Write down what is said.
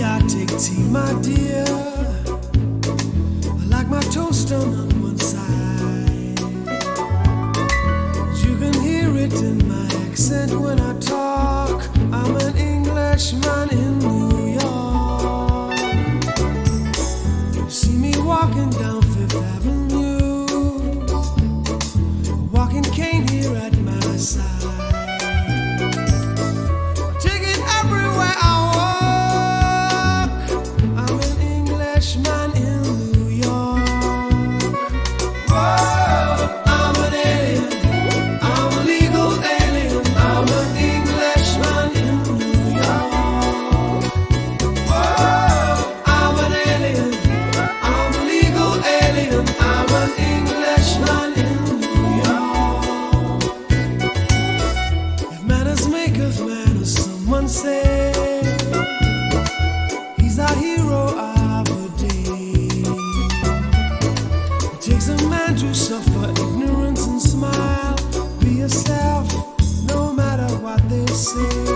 I take tea, my dear. I like my toast on one side. You can hear it in my accent when I talk. I'm an Englishman in New York. You see me walking down Fifth Avenue, a walking cane here at my side. Someone say he's our hero of the day. It takes a man to suffer ignorance and smile. Be yourself, no matter what they say.